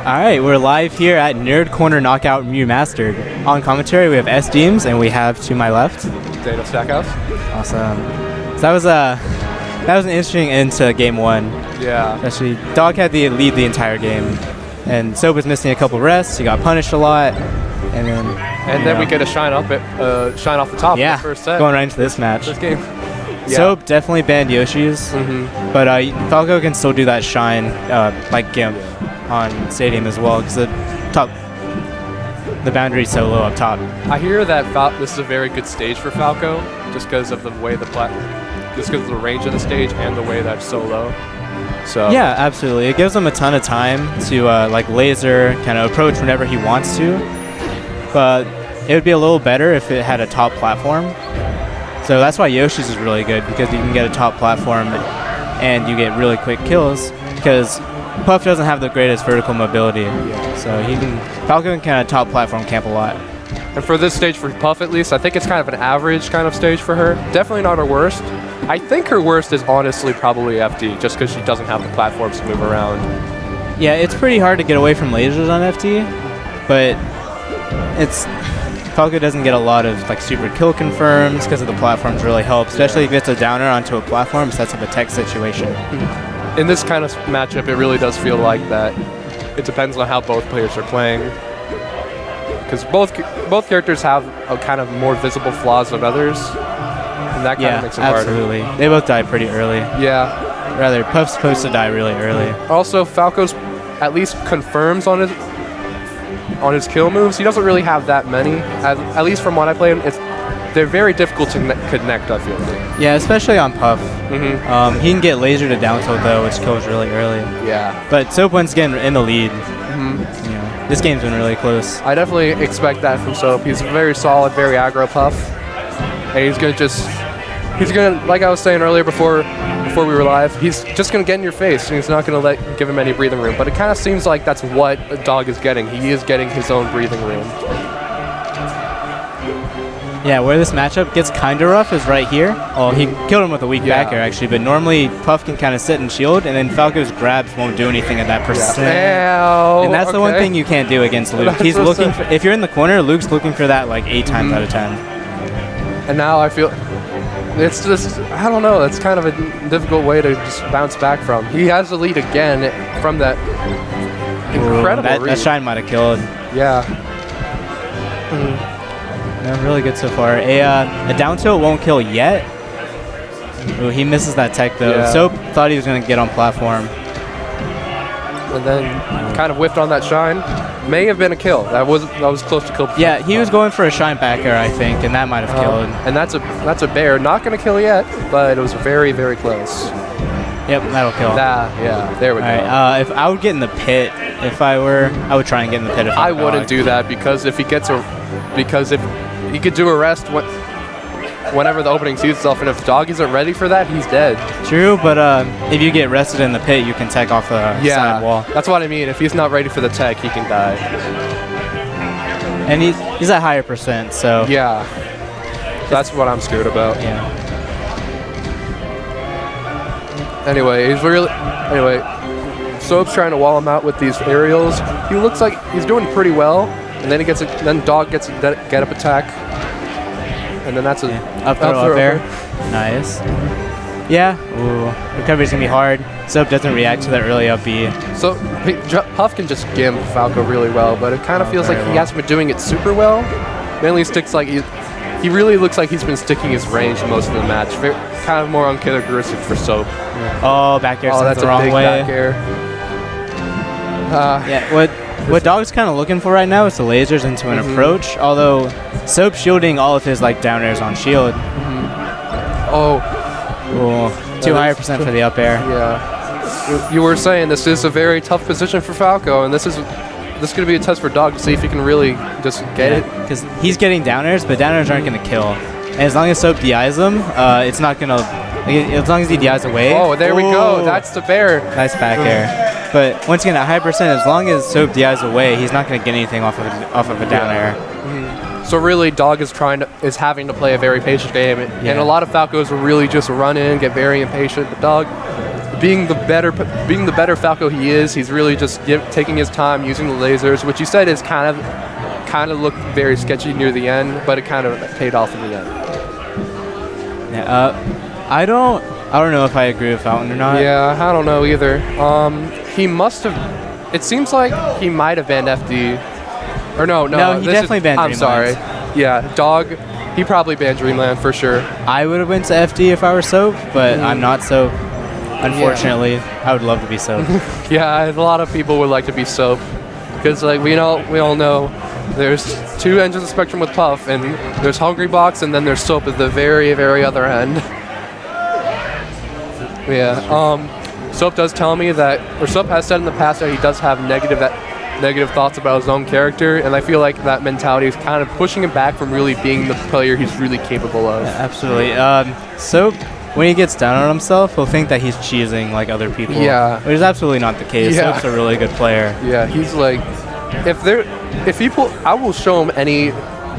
Alright, we're live here at Nerd Corner Knockout Remastered. On commentary, we have S-Deems, and we have, to my left, Daniel Stackhouse. Awesome. So that was an interesting end to game one. Yeah. Especially, Dog had the lead the entire game, and Soap was missing a couple rests. He got punished a lot, and then we get a shine off the top in the first set. Going right into this match. This game. Yeah. Soap definitely banned Yoshi's, but Falco can still do that shine like Gimp on Stadium as well, because the boundary's so low up top. I hear that this is a very good stage for Falco, just because of the way just because of the range of the stage and the way that it's so low. So yeah, absolutely. It gives him a ton of time to like laser, kind of approach whenever he wants to. But it would be a little better if it had a top platform. So that's why Yoshi's is really good, because you can get a top platform and you get really quick kills, because Puff doesn't have the greatest vertical mobility. So Falco can kind of top platform camp a lot. And for this stage, for Puff at least, I think it's kind of an average kind of stage for her. Definitely not her worst. I think her worst is honestly probably FD, just because she doesn't have the platforms to move around. Yeah, it's pretty hard to get away from lasers on FD, but Falco doesn't get a lot of like super kill confirms because of the platforms really help, especially if it's a downer onto a platform, sets up a tech situation. In this kind of matchup, it really does feel like that. It depends on how both players are playing, because both characters have a kind of more visible flaws than others, and that kind of makes it harder. Absolutely. They both die pretty early. Yeah. Rather, Puff's supposed to die really early. Also, Falco's at least confirms on his kill moves. He doesn't really have that many. At least from what I play him, they're very difficult to connect, I feel like. Yeah, especially on Puff. He can get laser to down tilt though, which kills really early. Yeah. But Soap once again in the lead. This game's been really close. I definitely expect that from Soap. He's very solid, very aggro Puff. And he's gonna, like I was saying earlier before we were live, he's just gonna get in your face, and he's not gonna give him any breathing room. But it kind of seems like that's what Dog is getting. He is getting his own breathing room. Yeah, where this matchup gets kind of rough is right here. Oh, he killed him with a weak back air, actually, but normally Puff can kind of sit and shield, and then Falco's grabs won't do anything at that percent. Yeah. And that's the one thing you can't do against Luke. He's looking for, if you're in the corner, Luke's looking for that like 8 times out of 10. And now I feel it's just, I don't know, it's kind of a difficult way to just bounce back from. He has the lead again from that incredible read. That shine might have killed. Yeah. Yeah, really good so far. A down tilt won't kill yet. Ooh, he misses that tech though. Yeah. Soap thought he was going to get on platform. And then kind of whiffed on that shine. May have been a kill. That was close to kill. Yeah, he was going for a shine back air, I think, and that might have killed. And that's a bear. Not going to kill yet, but it was very, very close. Yep, that'll kill. Yeah, there we go. Right, if I would get in the pit, I would try and get in the pit. I wouldn't do that, because if he could do a rest whenever the opening sees itself, and if Dog isn't ready for that, he's dead. True, but if you get rested in the pit, you can tech off the side wall. That's what I mean. If he's not ready for the tech, he can die. And he's at higher percent, so yeah, that's what I'm scared about. Yeah. Anyway, Soap's trying to wall him out with these aerials. He looks like he's doing pretty well, and then then Dog gets a get up attack, and then that's a up air. Nice. Yeah. Ooh, recovery's gonna be hard. Soap doesn't react to that early up B. So Puff can just gimp Falco really well, but it kind of feels like he hasn't been doing it super well. Mainly sticks like he really looks like he's been sticking his range most of the match. Kind of more uncharacteristic for Soap. Oh, back air. That's the a wrong big way. Back air. Yeah. What Dog's kind of looking for right now is the lasers into an approach. Although Soap shielding all of his like down airs on shield. Too higher percent for the up air. Yeah. You were saying this is a very tough position for Falco, and this is going to be a test for Dog to see if he can really just get it. Because he's getting down airs, but down airs aren't going to kill. And as long as Soap DIs them, it's not going to. As long as he DIs away. Oh, there we go. That's the bear. Nice back air. But once again, at high percent, as long as Soap DIs away, he's not going to get anything off of a down air. So really, Dog is having to play a very patient game, and a lot of Falcos will really just run in, get very impatient. But Dog, being the better Falco he is, he's really just taking his time using the lasers, which you said is kind of looked very sketchy near the end, but it kind of paid off in the end. Yeah, I don't know if I agree with Fountain or not. Yeah, I don't know either. He must have. It seems like he might have banned FD. Or no, he definitely banned I'm Dreamland. sorry. Yeah, Dog. He probably banned Dreamland for sure. I would have went to FD if I were Soap, but I'm not Soap. Unfortunately, I would love to be Soap. Yeah, a lot of people would like to be Soap, because like we all know, there's two ends of the spectrum with Puff, and there's Hungry Box, and then there's Soap at the very, very other end. Yeah. Soap does tell me that, or Soap has said in the past that he does have negative thoughts about his own character, and I feel like that mentality is kind of pushing him back from really being the player he's really capable of. Yeah, absolutely. Soap, when he gets down on himself, he'll think that he's cheesing like other people. Yeah. Which is absolutely not the case. Yeah. Soap's a really good player. Yeah, he's like, I will show him any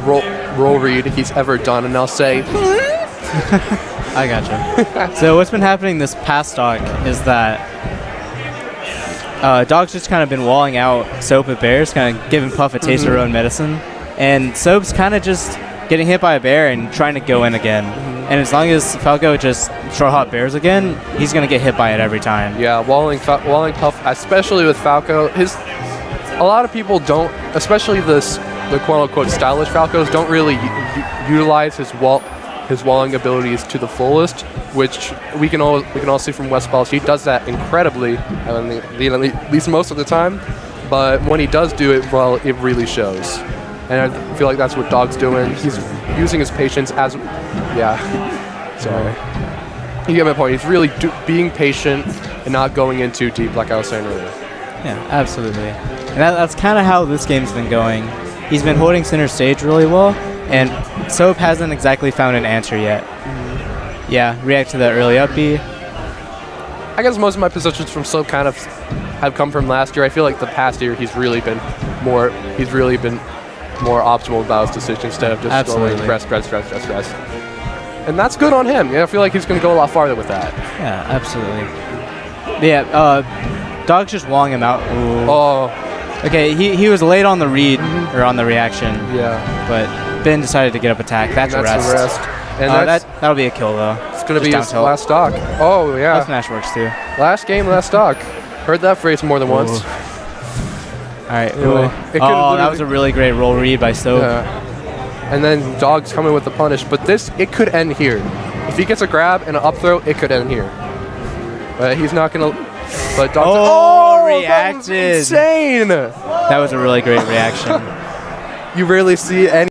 roll read he's ever done, and I'll say, I gotcha. So what's been happening this past stock is that Dog's just kind of been walling out Soap at bears, kind of giving Puff a taste of her own medicine. And Soap's kind of just getting hit by a bear and trying to go in again. And as long as Falco just throw hot bears again, he's going to get hit by it every time. Yeah, walling Puff, especially with Falco, a lot of people don't, especially the quote-unquote stylish Falcos, don't really utilize his walling abilities to the fullest, which we can all see from West Balls. He does that incredibly, at least most of the time. But when he does do it, well, it really shows. And I feel like that's what Dog's doing. He's using his patience as, sorry. You get my point. He's really being patient and not going in too deep, like I was saying earlier. Yeah, absolutely. And that's kind of how this game's been going. He's been holding center stage really well, and Soap hasn't exactly found an answer yet. Yeah, react to that early up B. I guess most of my positions from Soap kind of have come from last year. I feel like the past year he's really been more optimal about his decisions instead of just going press. And that's good on him. Yeah, I feel like he's going to go a lot farther with that. Yeah, absolutely. Yeah, Dog's just walling him out. Ooh. Oh. Okay, he was late on the read, or on the reaction. Yeah. But Ben decided to get up attack. That's a rest. And that'll be a kill, though. It's going to be his last stock. Oh, yeah. That smash works, too. Last game, last stock. Heard that phrase more than once. All right. That was a really great roll read by Soap. Yeah. And then Dog's coming with the punish. But it could end here. If he gets a grab and an up throw, it could end here. But he's not going to... But Dog's reacted. That was insane. That was a really great reaction. You rarely see any